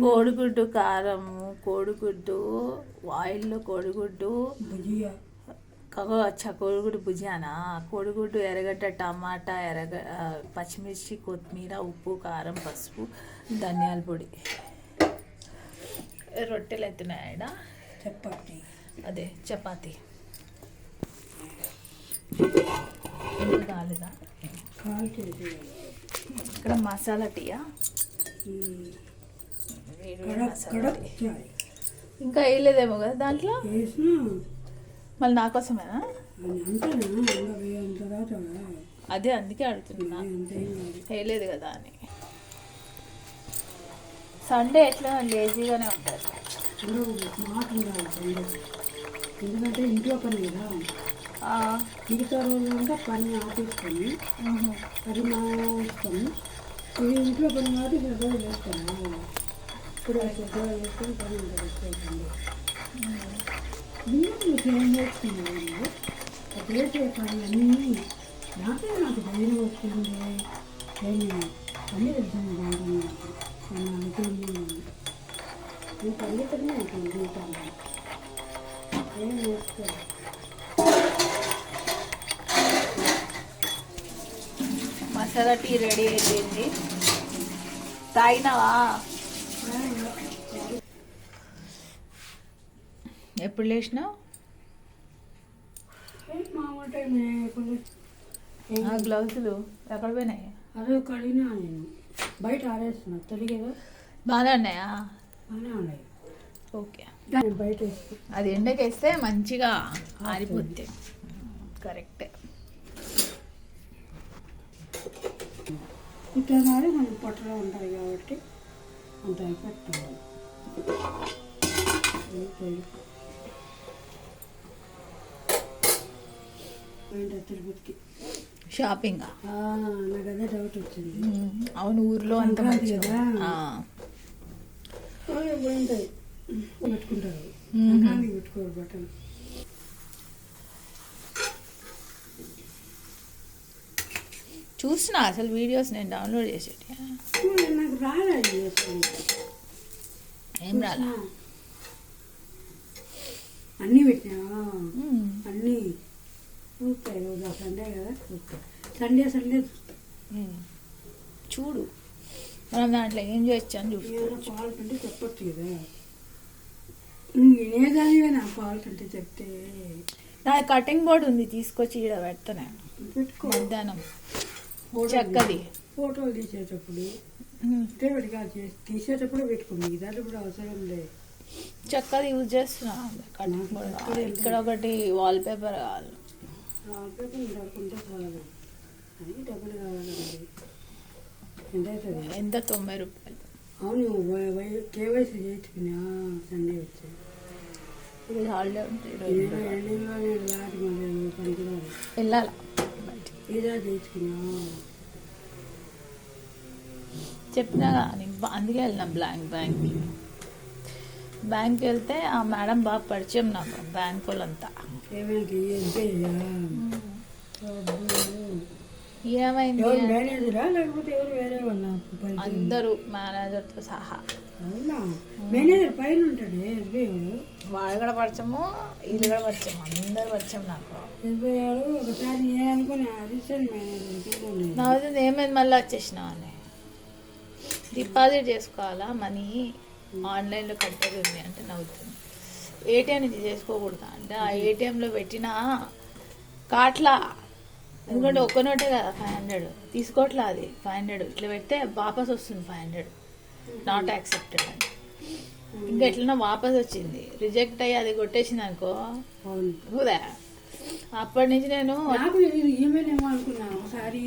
కోడిగుడ్డు కారము, కోడిగుడ్డు ఆయిల్లో, కోడిగుడ్డు కోడిగుడ్డు భుజియానా, కోడిగుడ్డు ఎర్రగడ్డ, టమాటా, పచ్చిమిర్చి, కొత్తిమీర, ఉప్పు, కారం, పసుపు, ధనియాల పొడి. రొట్టెలు ఎత్తున్నాయడ, చపాతి, అదే చపాతి కాలేదా. ఇక్కడ మసాలా టీయా, ఇంకా వేయలేదేమో కదా దాంట్లో. మళ్ళీ నా కోసమేనా? అదే అందుకే అడుగుతున్నా, వేయలేదు కదా అని. సండే ఎట్లా లేజీగానే ఉంటుంది. ఎందుకంటే ఇంట్లో పని కదా, మిగతా రోజులంతా పని ఆపేసుకొని అది మా ఇష్టం. ఇది ఇంట్లో పని కాబట్టి పెద్దగా చేస్తాను. ఇప్పుడు పెద్దగా చేసుకొని పని ఉంటుంది. మీకు ఏం చేస్తున్నాను చేసే పని అన్నీ నాకు ధైర్యం వస్తుంది. నేను పని వెళ్తాను నేను అనుకున్నాను. నేను పరిగెత్తనే అవుతాను జీవితాన్ని ఏం చేస్తాను. మసాలా టీ రెడీ అయిపోయింది. తాగినావా? ఎప్పుడు లేచినావు? గ్లౌజులు ఎక్కడ పోయినాయి? అదే కడిగినా, నేను బయట ఆరేస్తున్నా. తొలిగేదో బాగానే ఉన్నాయా? బాగానే ఉన్నాయి. ఓకే, బయట అది ఎండకేస్తే మంచిగా ఆరిపోద్ది. కరెక్టే. ఇట్లా కానీ మనం పొట్టలో ఉంటాయి కాబట్టి అంత ఎఫెక్ట్ ఉండదు. తిరుపతికి షాపింగ్ నాకు అదే డౌట్ వచ్చింది. అవును, ఊర్లో అంత మంచి కదా పోయింటాయి. పెట్టుకుంటారు, పెట్టుకోరు బట్టలు. చూసిన అసలు వీడియోస్ నేను డౌన్లోడ్ చేసేటి. నాకు రాలేదు, ఏం రాలా. అన్నీ పెట్టినా, అన్నీ చూస్తాయి. రోజు సండే కదా చూస్తాయి. సండే చూడు, మనం దాంట్లో ఏం చేయొచ్చని చూడు. ఫాల్ట్ అంటే చెప్పొచ్చు కదా. నేనేదానివే నా ఫాల్ట్ అంటే చెప్తే. నా కటింగ్ బోర్డు ఉంది, తీసుకొచ్చి ఈడ పెడతాను. పెట్టుకో. మధ్యాహ్నం చక్కది ఫోటోలు తీసేటప్పుడు తీసేటప్పుడు పెట్టుకోండి. దాంట్లో కూడా అవసరం లేదు. చక్కది యూజ్ చేస్తున్నా. కటింగ్ బోర్డు ఇక్కడ ఒకటి వాల్ పేపర్ కావాలి. వాల్ పేపర్ ఉండకుంటే చాలు. అని డబ్బులు కావాలండి. ఎంత అవుతుంది? ఎంత? 90 రూపాయలు. అవును, కేవైసీ చేయించుకున్నా. సండే వచ్చాయి. ఈరోజు హాలిడే ఉంటుంది. వెళ్ళాలా? ఏదో చేయించుకున్నా. చెప్పినా అందుకే వెళ్ళినా బ్యాంక్కి వెళ్తే ఆ మేడం బాగా పరిచయం నాకు, బ్యాంక్ వాళ్ళంతా. ఏమైంది? అందరూ మేనేజర్తో సహా. మేనేజర్ పైన ఉంటాడు, వాడు కూడా పరిచయము, ఇది కూడా పరిచయం, అందరు పరిచయం నాకు. ఒకసారి అనుకున్నా అసిస్టెంట్ మేనేజర్. నా వద్ద ఏమైంది మళ్ళీ వచ్చేసినావు అని. డిపాజిట్ చేసుకోవాలా మనీ, ఆన్లైన్లో కట్టేది ఉంది అంటే నవ్వుతుంది. ఏటీఎం నుంచి చేసుకోకూడదా అంటే, ఆ ఏటీఎంలో పెట్టిన కాట్లా, ఎందుకంటే ఒక్క నోటే కదా 500 తీసుకోవట్లా. అది 500 ఇట్లా పెడితే వాపస్ వస్తుంది. 500 నాట్ యాక్సెప్టెడ్ అని. ఇంకా ఎట్లన్నా వాపస్ వచ్చింది, రిజెక్ట్ అయ్యి అది కొట్టేసింది అనుకో. హుదా అప్పటి నుంచి నేను ఈమెయిల్ ఏమో అనుకున్నా. ఒకసారి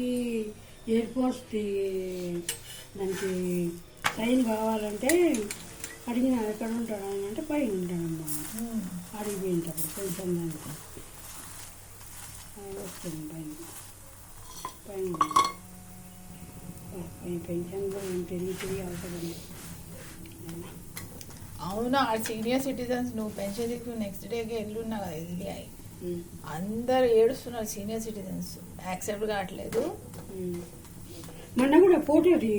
ఎయిర్పోర్ట్ దానికి సైన్ కావాలంటే అడిగిన ఎక్కడ ఉంటాడు అని అంటే పైన ఉంటాడమ్మా. అడిగిపోయి ఉంటాడు కొంచెం దానికి వస్తుంది పైన పైన పెన్షన్ తిరిగి అవుతుందండి. అవును, ఆ సీనియర్ సిటిజన్స్ నువ్వు పెన్షన్ తీసుకుని నెక్స్ట్ డేకి వెళ్ళున్నా కదా ఎస్బీఐ, అందరు ఏడుస్తున్నారు. సీనియర్ సిటిజన్స్ యాక్సెప్ట్ కావట్లేదు. మొన్న కూడా ఫోటోది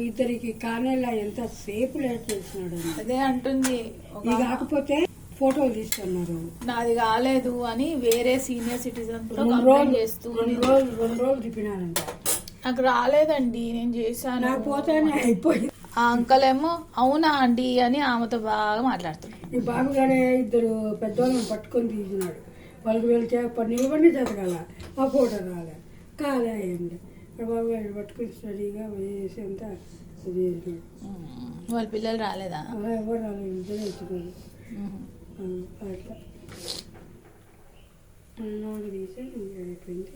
ఇద్దరికి కానేలా ఎంత సేపు లేట్ చేసినాడు అని. అదే అంటుంది ఇది కాకపోతే ఫోటోలు తీస్తున్నారు. నాది కాలేదు అని వేరే సీనియర్ సిటిజన్ తో రెండు కంప్లైంట్ చేస్తూ రోజులు తిప్పినారంట. నాకు రాలేదండి నేను చేశాను. నాకు పోతానే అయిపోయింది. ఆ అంకల్ ఏమో అవునా అండి అని ఆమెతో బాగా మాట్లాడుతున్నాడు. ఈ బాబుగానే ఇద్దరు పెద్దోళ్ళని పట్టుకొని తీసినాడు. వాళ్ళకి వెళ్తే నిలబడి జతకాల ఆ ఫోటో రాలే కాలే అయ్యండి. బాబు గారు పట్టుకొని స్టడీగా వేసి అంతా చేసినాడు. వాళ్ళ పిల్లలు రాలేదా? అలా ఎవరు రాలేదు, ఇద్దరే వచ్చినారు. అట్లా నాలుగు తీసి అయిపోయింది.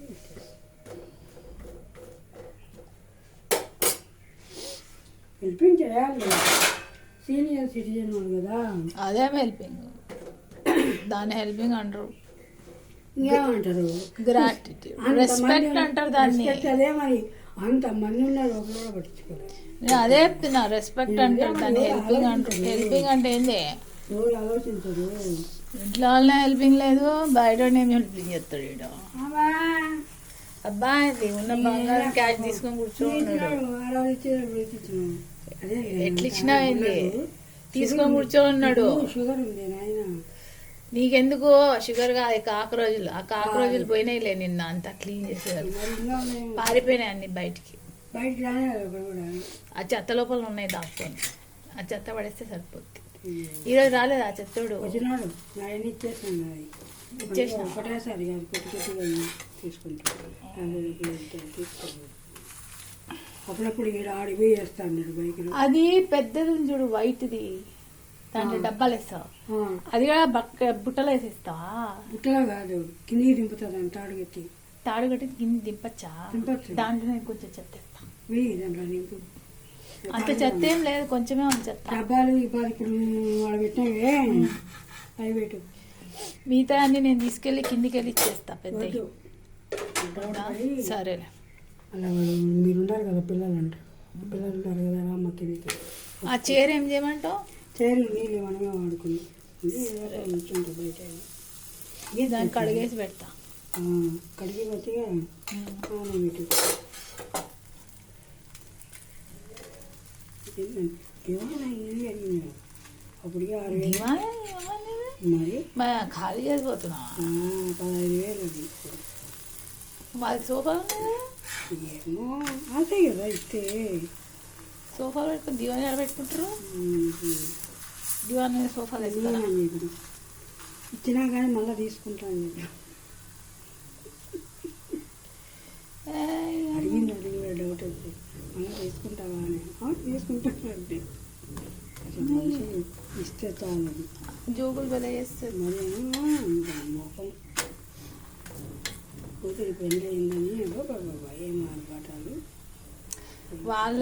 హెల్పింగ్ చేయాలి, సీనియర్ సిటిజన్ వాళ్ళు కదా. అదే హెల్పింగ్, దాన్ని హెల్పింగ్ అంటారు. ఇంకేమంటారు? గ్రాటిట్యూడ్, రెస్పెక్ట్ అంటారు దాన్ని. అదే మరి అంతమంది ఉన్నారు, ఒకరు కూడా పట్టించుకోలేదు. నేను అదే చెప్తున్నా, రెస్పెక్ట్ అంటారు దాన్ని, హెల్పింగ్ అంటారు. హెల్పింగ్ అంటే ఏంది? ఎవరు ఆలోచించరు. ఇంట్లో వాళ్ళనే హెల్పింగ్ లేదు, బయట ఏం హెల్పింగ్ చేస్తాడు ఈడ. అబ్బాయి ఉన్న బంగారం క్యాష్ తీసుకొని కూర్చోన్నాడు. ఎట్లా ఇచ్చినా ఏంది, తీసుకొని కూర్చోన్నాడు. షుగర్ ఉంది నాయన. నీకెందుకు షుగర్ గా? కాకరోజులు, ఆ కాకరోజులు పోయినాయిలే, నిన్న అంతా క్లీన్ చేసేవారు, పారిపోయినాయి అన్ని బయటికి. ఆ చెత్త లోపల ఉన్నాయి దాక్కొని, ఆ చెత్త పడేస్తే సరిపోద్ది. ఈరోజు రాలేదు ఆ చెత్తోడు. వచ్చినాడు, ఇచ్చేసిన ఒకటేసారి తీసుకుంటాడు. అప్పుడప్పుడు ఈడ ఆడిపోయి వేస్తాడు బైక్. అది పెద్దది చూడు, వైట్ది, దాంట్లో డబ్బాలు వేస్తావు. అది కూడా బుట్టలో వేసేస్తావా? బుట్టలో కాదు, కిందికి దింపుతుంది అంట. తాడు కట్టి కింద దింపచ్చా? దాంట్లో నేను కొంచెం చెత్త దాంట్లో నింపు. అంత చెత్త ఏం లేదు, కొంచెమే ఉంది చెత్త. డబ్బాలు ఇప్పుడు వాడు పెట్టినవే అవి పెట్టు. మిగతా అన్ని నేను తీసుకెళ్లి కిందికి వెళ్ళి ఇచ్చేస్తా పెద్ద. సరేలే. అలా మీరు ఉన్నారు కదా, పిల్లలు అంటారు, పిల్లలు ఉంటారు కదా అమ్మ కిందికి. ఆ చీర ఏం చేయమంటావు? చీర నీళ్ళు మనమే వాడుకుంది బయట. దాన్ని కడిగేసి పెడతా. కడిగి మంచిగా పెట్టు. అప్పుడు 6,000 మరి ఖాళీ చేసిపోతున్నా. 15,000 అది. వాళ్ళ సోఫా ఏమో అదే కదా ఇస్తే. సోఫాలు పెట్టుకుని దివాన్ ఎక్కడ పెట్టుకుంటారు? దివాన్ మీద సోఫాలు వేస్తారా? ఇచ్చినా కానీ మళ్ళీ తీసుకుంటాను. అడిగింది డౌట్ వచ్చి మళ్ళీ తీసుకుంటావా అని. తీసుకుంటాను అంటే ఇస్తే చాలు. జోగులు బల చేస్తారు. మరి మొహం కూతురి పెళ్ళి అయిందని ఏం ఆర్భాటాలు. వాళ్ళ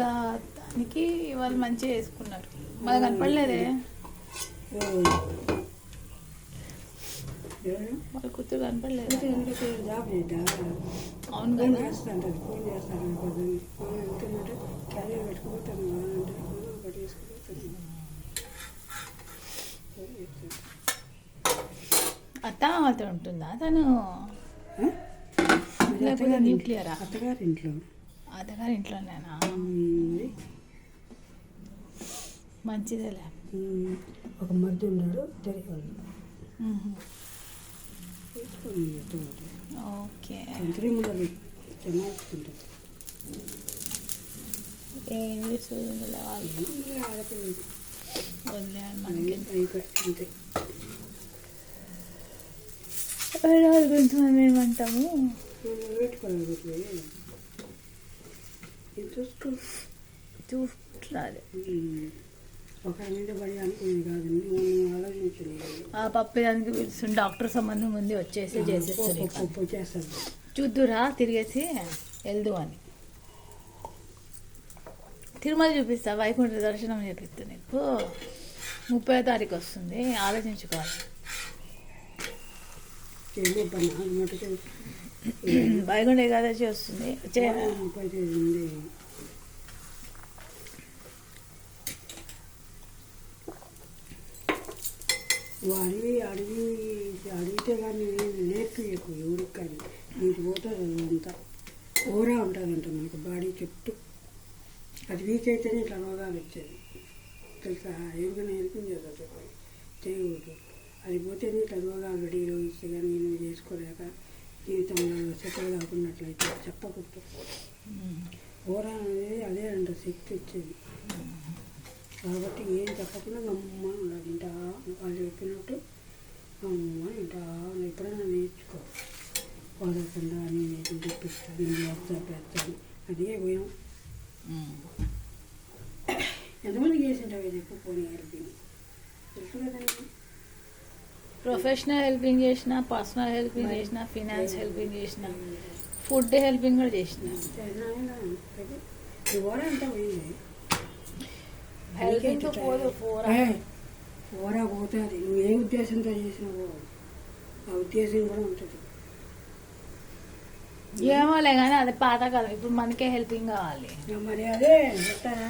దానికి వాళ్ళు మంచిగా వేసుకున్నారు, మాకు కనపడలేదే. వాళ్ళ కూతురు కనపడలేదు. జాబ్ చేద్దా? అవును ఫోన్ కదా. చేస్తాను, ఫోన్ చేస్తాను. వెళ్తున్నట్టు క్యారియర్ పెట్టుకుపోతాను అంటే పట్టేసుకుపోతాను. అత్త ఉంటుందా తను? లేకపోతే న్యూక్లియరా? అత్తగారింట్లో. అత్తగారింట్లోనేనా? మంచిదేలే. ఒక మధ్య ఉన్నాడు, తెలియదు. ఓకే. ఏం చేస్తుంది వదిలేయండి మనకి. గురించి మనం ఏమంటాము? చూడాలి. ఆ పప్పు దానికి పిలుస్తుంది, డాక్టర్ సంబంధం ఉంది, వచ్చేసి చేసేస్తారు. చూద్దురా తిరిగేసి వెళ్దు అని. తిరుమల చూపిస్తా, వైకుంఠ దర్శనం చూపిస్తా నీకు. 30వ తారీఖు వస్తుంది, ఆలోచించుకోవాలి. వైకుంఠ ఏకాదశి వస్తుంది. అడిగితే కానీ నేర్పించకు ఎవరికి కానీ, నీకు పోతుంది అంతా. ఓరా ఉంటుందంట మనకు బాడీ చుట్టూ. అది వీక్ అయితేనే ఇట్లా రోగాలు వచ్చేది తెలుసా. ఎవరికైనా హెల్పింగ్ చేద్దాం చెప్పాలి, చేయకూడదు. అది పోతేనే ఇట్లా రోగాలు రెడీలో ఇస్తే కానీ నువ్వు చేసుకోలేక జీవితంలో సెటిల్ కాకున్నట్లయితే చెప్పకూడదు. ఓరా అనేది అదే అంట శక్తి వచ్చేది. కాబట్టి ఏం చెప్పకుండా గమ్మ ఉండాలి. ఇంటా వాళ్ళు చెప్పినట్టు గమ్మ ఇంటా ఎప్పుడైనా నేర్చుకో. వదలకుండా నేను చూపిస్తాను, నేను చేస్తాను, అదే పోయాం. ఎంతమందికి చేసింటావు చెప్పు పోనీ హెల్పింగ్ తెలుసు కదండి. ప్రొఫెషనల్ హెల్పింగ్ చేసిన, పర్సనల్ హెల్పింగ్ చేసిన, ఫినాన్స్ హెల్పింగ్ చేసిన, ఫుడ్ హెల్పింగ్ కూడా చేసిన. ఓరా అంతా పోయింది. హెల్పింగ్ పోదు ఓరా పోతుంది. నువ్వు ఏ ఉద్దేశంతో చేసినావో ఆ ఉద్దేశం కూడా ఉంటుంది. ఏమోలే కానీ అది పాతకాలం. ఇప్పుడు మనకే హెల్పింగ్ కావాలి. మరి అదే చెప్తారా,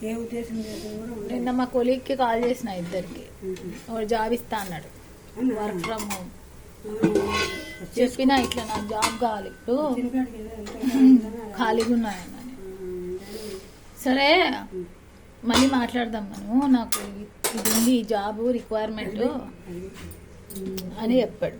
ఏ ఉద్దేశం చేసినా కూడా ఉంటుంది. నిన్న మా కొలీగ్కి కాల్ చేసిన ఇద్దరికి, వాడు జాబ్ ఇస్తా అన్నాడు, వర్క్ ఫ్రమ్ హోమ్. చెప్పినా ఇట్లా నాకు జాబ్ కావాలి ఇప్పుడు ఖాళీగా ఉన్నాయని. సరే మళ్ళీ మాట్లాడదాం మనము, నాకు ఇది ఉంది జాబ్ రిక్వైర్మెంట్ అని చెప్పాడు.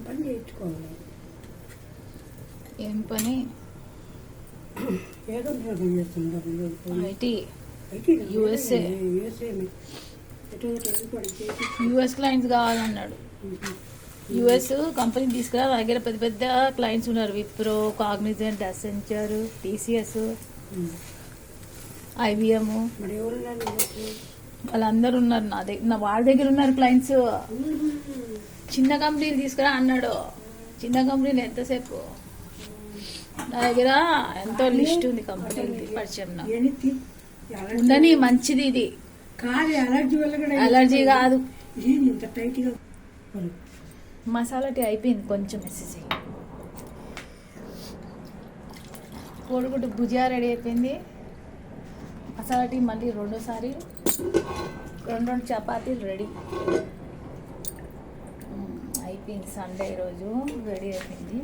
పని చేయించుకోవాలి. ఏం పని? ఏదో పని చేస్తున్నారు. IT, USA. US క్లయింట్స్ కావాలన్నాడు. US కంపెనీ తీసుకురా, దగ్గర పెద్ద పెద్ద క్లయింట్స్ ఉన్నారు. Wipro, Cognizant, Accenture, TCS, IBM. మరి ఎవరున్నారు? వాళ్ళందరూ ఉన్నారు నా వాళ్ళ దగ్గర ఉన్నారు క్లయింట్స్. చిన్న కంపెనీలు తీసుకురా అన్నాడు. చిన్న కంపెనీలు ఎంతసేపు, నా దగ్గర ఎంతో లిస్ట్ ఉంది కంపెనీలకి పరిచయం. ఉండని మంచిది ఇది కాదు, అలర్జీ వల్ల కూడా. అలర్జీ కాదు, ఇంత టైట్గా మసాలా టీ అయిపోయింది, కొంచెం మెసేజ్. కోడిగుడ్డు భుజియా రెడీ అయిపోయింది. మసాలా టీ మళ్ళీ రెండోసారి, రెండు చపాతీలు రెడీ అయిపోయింది. సండే రోజు రెడీ అయిపోయింది.